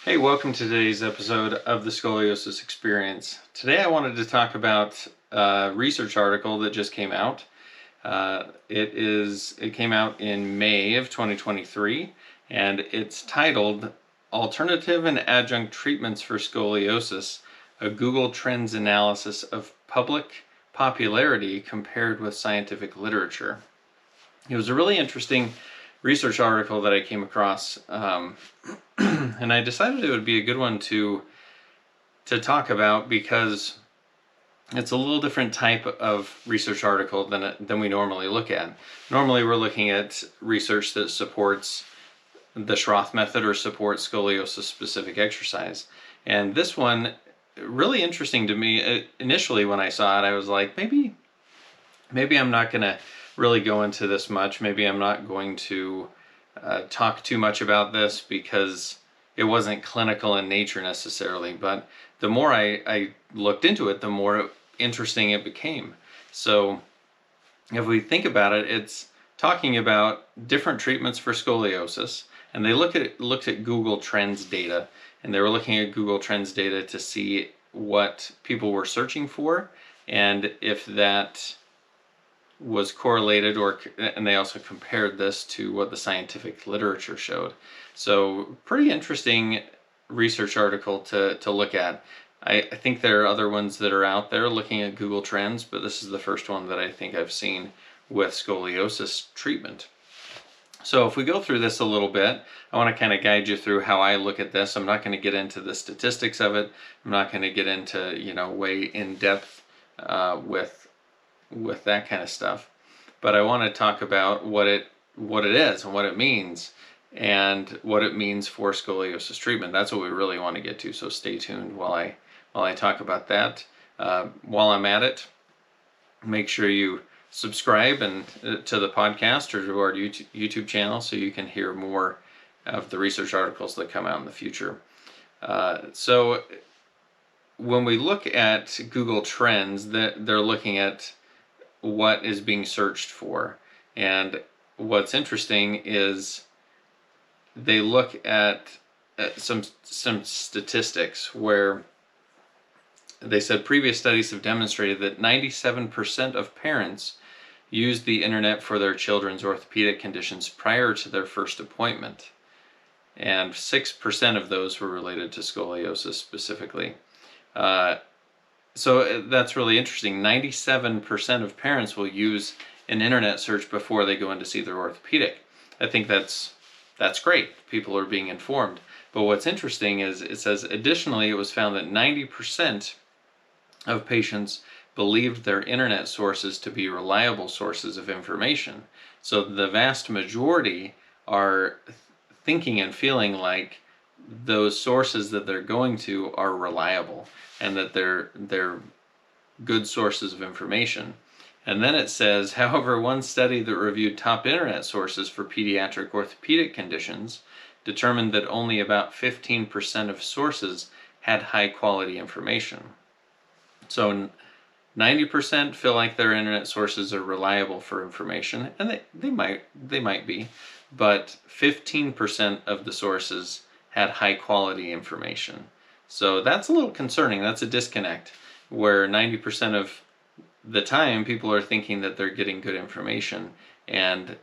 Hey, welcome to today's episode of the Scoliosis Experience. Today I wanted to talk about a research article that just came out. It came out in May of 2023, and it's titled Alternative and Adjunct Treatments for Scoliosis, a Google Trends Analysis of Public Popularity Compared with Scientific Literature. It was a really interesting research article that I came across, and I decided it would be a good one to talk about, because it's a little different type of research article than we normally look at. Normally we're looking at research that supports the Schroth Method or supports scoliosis specific exercise. And this one, really interesting to me. Initially when I saw it, I was like, maybe I'm not going to really go into this much. Maybe I'm not going to talk too much about this because it wasn't clinical in nature necessarily. But the more I looked into it, the more interesting it became. So if we think about it, it's talking about different treatments for scoliosis. And they looked at Google Trends data, and they were looking at Google Trends data to see what people were searching for and if that was correlated, and they also compared this to what the scientific literature showed. So pretty interesting research article to look at. I think there are other ones that are out there looking at Google Trends, but this is the first one that I think I've seen with scoliosis treatment. So if we go through this a little bit, I want to kind of guide you through how I look at this. I'm not going to get into the statistics of it. I'm not going to get into, way in depth with that kind of stuff. But I want to talk about what it is and what it means, and what it means for scoliosis treatment. That's what we really want to get to. So stay tuned while I talk about that. While I'm at it, make sure you subscribe to the podcast or to our YouTube channel so you can hear more of the research articles that come out in the future. So when we look at Google Trends, they're looking at what is being searched for. And what's interesting is they look at some statistics where they said previous studies have demonstrated that 97% of parents use the internet for their children's orthopedic conditions prior to their first appointment. And 6% of those were related to scoliosis specifically. So that's really interesting. 97% of parents will use an internet search before they go in to see their orthopedic. I think that's great. People are being informed. But what's interesting is it says, additionally, it was found that 90% of patients believed their internet sources to be reliable sources of information. So the vast majority are thinking and feeling like those sources that they're going to are reliable and that they're good sources of information. And then it says, however, one study that reviewed top internet sources for pediatric orthopedic conditions determined that only about 15% of sources had high quality information. So 90% feel like their internet sources are reliable for information, and they might be, but 15% of the sources had high quality information. So that's a little concerning. That's a disconnect where 90% of the time people are thinking that they're getting good information, and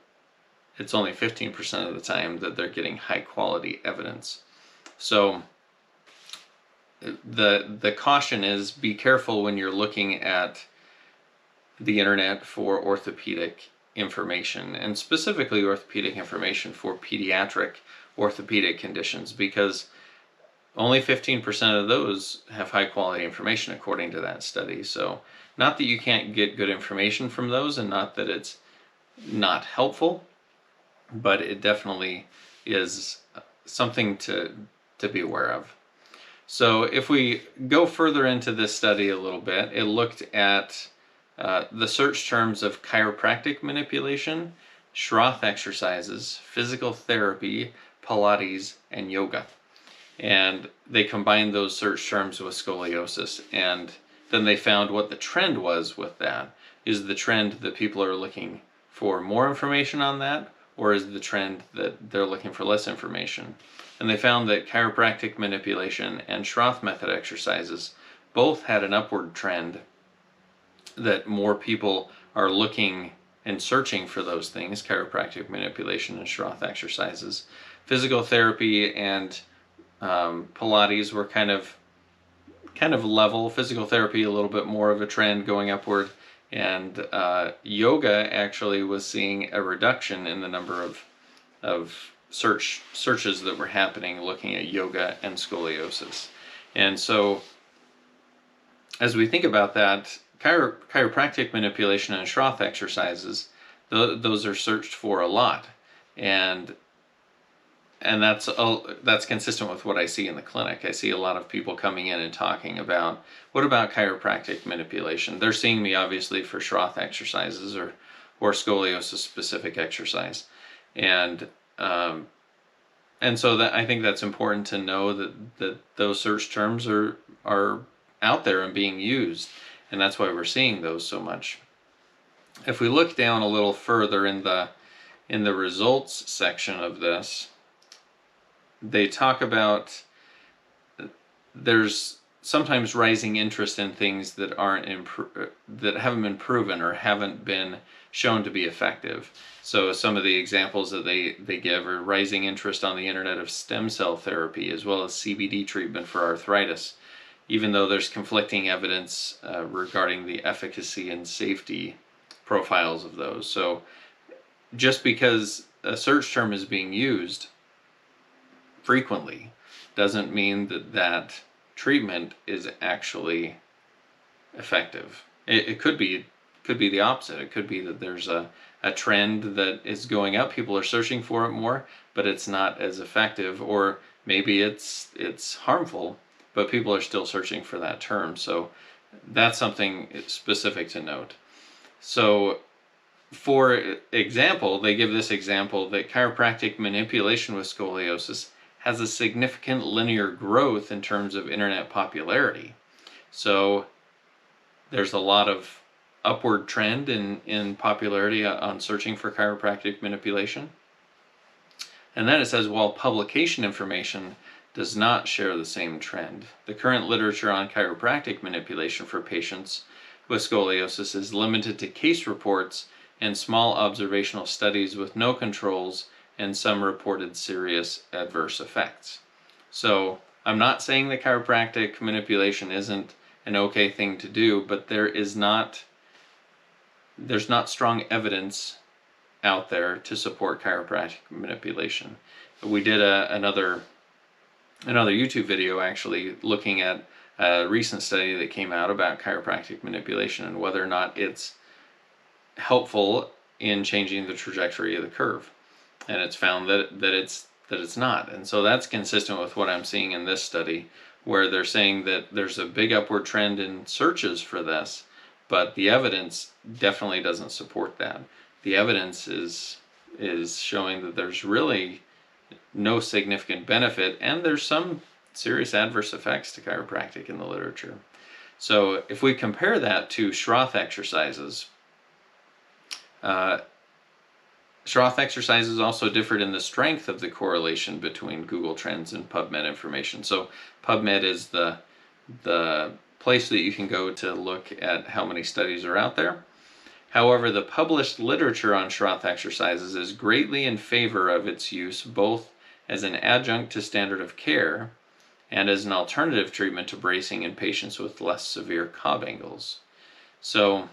it's only 15% of the time that they're getting high quality evidence. So the caution is, be careful when you're looking at the internet for orthopedic information, and specifically orthopedic information for pediatric orthopedic conditions, because only 15% of those have high quality information according to that study. So not that you can't get good information from those, and not that it's not helpful, but it definitely is something to be aware of. So if we go further into this study a little bit, it looked at the search terms of chiropractic manipulation, Schroth exercises, physical therapy, Pilates, and yoga. And they combined those search terms with scoliosis, and then they found what the trend was with that. Is the trend that people are looking for more information on that, or is the trend that they're looking for less information? And they found that chiropractic manipulation and Schroth Method exercises both had an upward trend, that more people are looking and searching for those things, chiropractic manipulation and Schroth exercises. Physical therapy and Pilates were kind of level. Physical therapy a little bit more of a trend going upward, and yoga actually was seeing a reduction in the number of searches that were happening looking at yoga and scoliosis. And so as we think about that, chiropractic manipulation and Schroth exercises, those are searched for a lot, and that's consistent with what I see in the clinic. I see a lot of people coming in and talking about, what about chiropractic manipulation? They're seeing me obviously for Schroth exercises or scoliosis specific exercise, and so that I think that's important to know that those search terms are out there and being used, and that's why we're seeing those so much. If we look down a little further in the results section of this, they talk about there's sometimes rising interest in things that that haven't been proven or haven't been shown to be effective. So some of the examples that they give are rising interest on the internet of stem cell therapy, as well as CBD treatment for arthritis, even though there's conflicting evidence regarding the efficacy and safety profiles of those. So just because a search term is being used frequently doesn't mean that treatment is actually effective. It could be the opposite. It could be that there's a trend that is going up. People are searching for it more, but it's not as effective, or maybe it's harmful, but people are still searching for that term. So that's something specific to note. So for example, they give this example that chiropractic manipulation with scoliosis has a significant linear growth in terms of internet popularity. So there's a lot of upward trend in popularity on searching for chiropractic manipulation. And then it says, while publication information does not share the same trend, the current literature on chiropractic manipulation for patients with scoliosis is limited to case reports and small observational studies with no controls and some reported serious adverse effects. So I'm not saying that chiropractic manipulation isn't an okay thing to do, but there's not strong evidence out there to support chiropractic manipulation. We did another YouTube video actually looking at a recent study that came out about chiropractic manipulation and whether or not it's helpful in changing the trajectory of the curve. And it's found that it's not. And so that's consistent with what I'm seeing in this study, where they're saying that there's a big upward trend in searches for this, but the evidence definitely doesn't support that. The evidence is showing that there's really no significant benefit, and there's some serious adverse effects to chiropractic in the literature. So if we compare that to Schroth exercises, Schroth exercises also differed in the strength of the correlation between Google Trends and PubMed information. So PubMed is the place that you can go to look at how many studies are out there. However, the published literature on Schroth exercises is greatly in favor of its use both as an adjunct to standard of care and as an alternative treatment to bracing in patients with less severe Cobb angles. So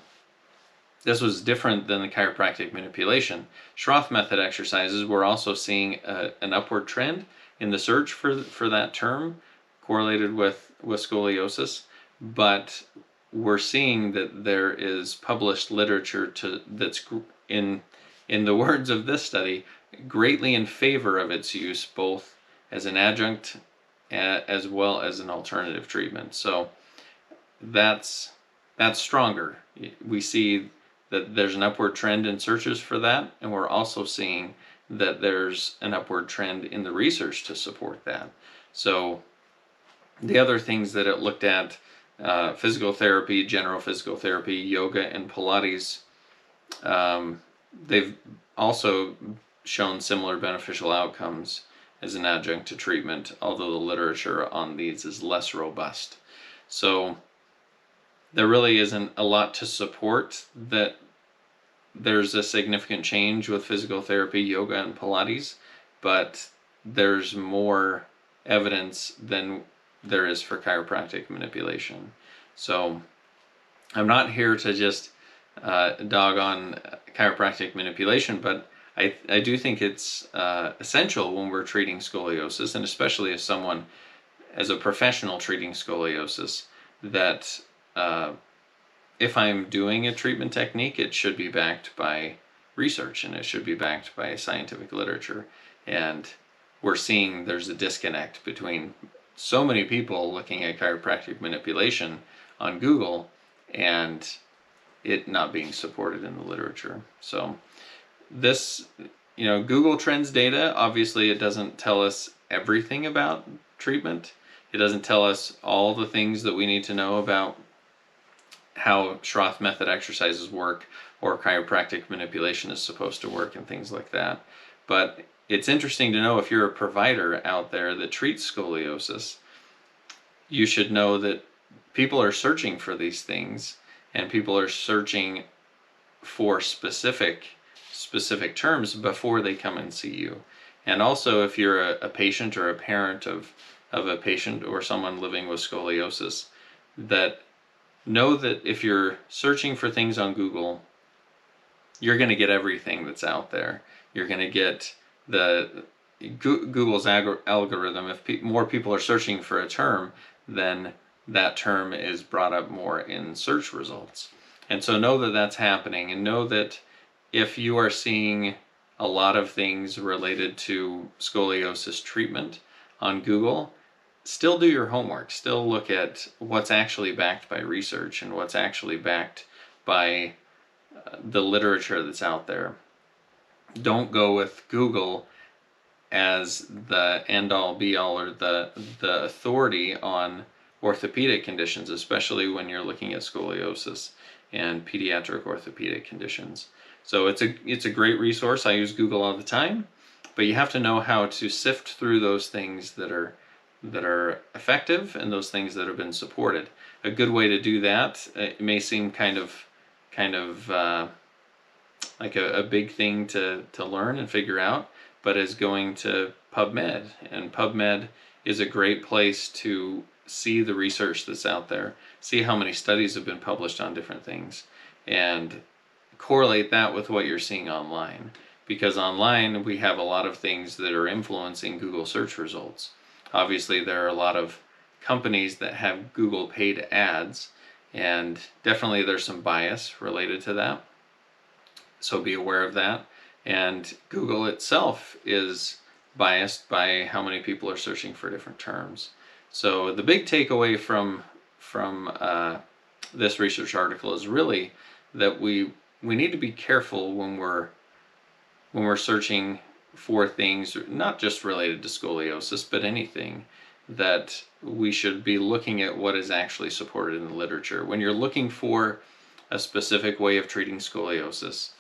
this was different than the chiropractic manipulation. Schroth method exercises were also seeing an upward trend in the search for that term correlated with scoliosis, but we're seeing that there is published literature that's, in the words of this study, greatly in favor of its use both as an adjunct as well as an alternative treatment. So that's stronger. We see that there's an upward trend in searches for that, and we're also seeing that there's an upward trend in the research to support that. So the other things that it looked at, physical therapy, general physical therapy, yoga, and Pilates, they've also shown similar beneficial outcomes as an adjunct to treatment, although the literature on these is less robust. So there really isn't a lot to support that there's a significant change with physical therapy, yoga, and Pilates, but there's more evidence than there is for chiropractic manipulation. So I'm not here to just dog on chiropractic manipulation, but I do think it's essential when we're treating scoliosis, and especially as a professional treating scoliosis, that if I'm doing a treatment technique, it should be backed by research and it should be backed by scientific literature. And we're seeing there's a disconnect between so many people looking at chiropractic manipulation on Google and it not being supported in the literature. So this, Google Trends data, obviously it doesn't tell us everything about treatment. It doesn't tell us all the things that we need to know about how Schroth Method exercises work or chiropractic manipulation is supposed to work and things like that. But it's interesting to know if you're a provider out there that treats scoliosis, you should know that people are searching for these things and people are searching for specific terms before they come and see you. And also if you're a patient or a parent of a patient or someone living with scoliosis, that know that if you're searching for things on Google, you're going to get everything that's out there. You're going to get Google's algorithm. If more people are searching for a term, then that term is brought up more in search results. And so know that that's happening, and know that if you are seeing a lot of things related to scoliosis treatment on Google, still do your homework. Still look at what's actually backed by research and what's actually backed by the literature that's out there. Don't go with Google as the end-all be-all or the authority on orthopedic conditions, especially when you're looking at scoliosis and pediatric orthopedic conditions. So it's a great resource. I use Google all the time, but you have to know how to sift through those things that are effective and those things that have been supported. A good way to do that, it may seem kind of like a big thing to learn and figure out, but is going to PubMed. And PubMed is a great place to see the research that's out there, see how many studies have been published on different things, and correlate that with what you're seeing online. Because online we have a lot of things that are influencing Google search results. Obviously there are a lot of companies that have Google paid ads, and definitely there's some bias related to that. So be aware of that. And Google itself is biased by how many people are searching for different terms. So the big takeaway from this research article is really that we need to be careful when we're searching for things not just related to scoliosis, but anything, that we should be looking at what is actually supported in the literature. When you're looking for a specific way of treating scoliosis,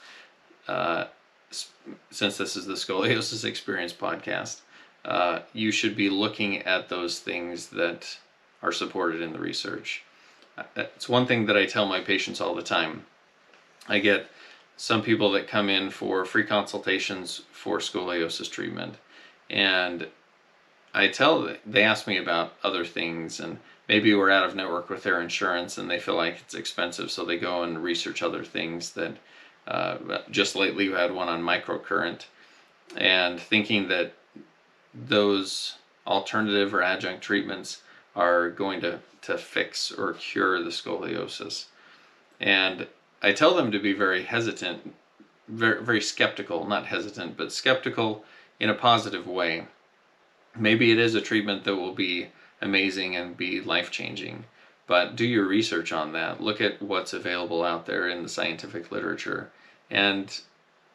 since this is the Scoliosis Experience podcast, you should be looking at those things that are supported in the research. It's one thing that I tell my patients all the time. I get some people that come in for free consultations for scoliosis treatment, and they ask me about other things, and maybe we're out of network with their insurance and they feel like it's expensive, so they go and research other things. That just lately we had one on microcurrent, and thinking that those alternative or adjunct treatments are going to fix or cure the scoliosis. And I tell them to be very hesitant, very, very skeptical, not hesitant, but skeptical in a positive way. Maybe it is a treatment that will be amazing and be life-changing, but do your research on that. Look at what's available out there in the scientific literature and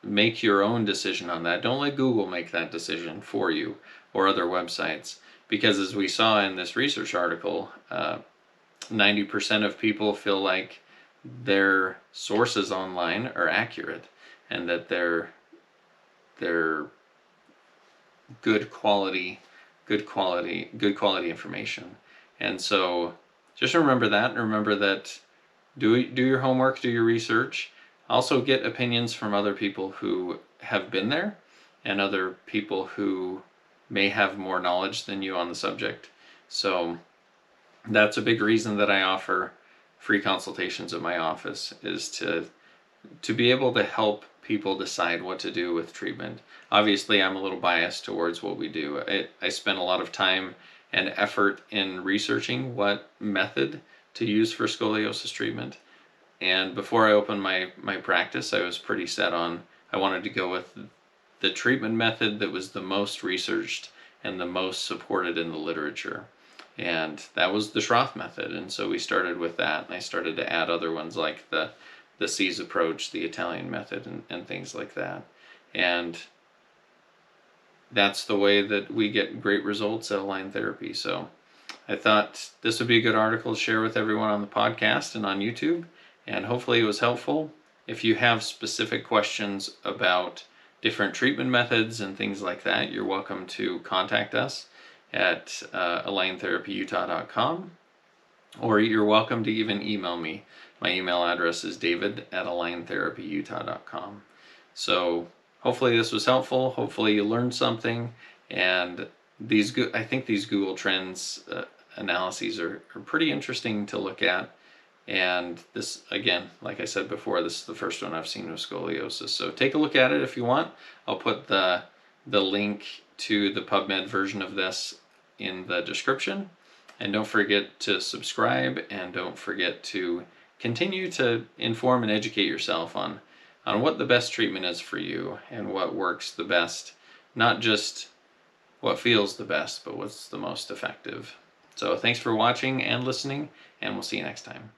make your own decision on that. Don't let Google make that decision for you or other websites, because as we saw in this research article, 90% of people feel like their sources online are accurate and that their good quality information. And so just remember that, and remember that do your homework, do your research. Also get opinions from other people who have been there and other people who may have more knowledge than you on the subject. So that's a big reason that I offer free consultations at my office, is to be able to help people decide what to do with treatment. Obviously, I'm a little biased towards what we do. I spend a lot of time and effort in researching what method to use for scoliosis treatment. And before I opened my practice, I was pretty set on, I wanted to go with the treatment method that was the most researched and the most supported in the literature. And that was the Schroth Method. And so we started with that, and I started to add other ones like the C's approach, the Italian method, and things like that. And that's the way that we get great results at Align Therapy. So I thought this would be a good article to share with everyone on the podcast and on YouTube, and hopefully it was helpful. If you have specific questions about different treatment methods and things like that, you're welcome to contact us at aligntherapyutah.com, or you're welcome to even email me. My email address is david@aligntherapyutah.com. So hopefully this was helpful. Hopefully you learned something. And I think these Google Trends analyses are pretty interesting to look at. And this, again, like I said before, this is the first one I've seen with scoliosis. So take a look at it if you want. I'll put the link to the PubMed version of this in the description. And don't forget to subscribe, and don't forget to continue to inform and educate yourself on what the best treatment is for you and what works the best, not just what feels the best, but what's the most effective. So thanks for watching and listening, and we'll see you next time.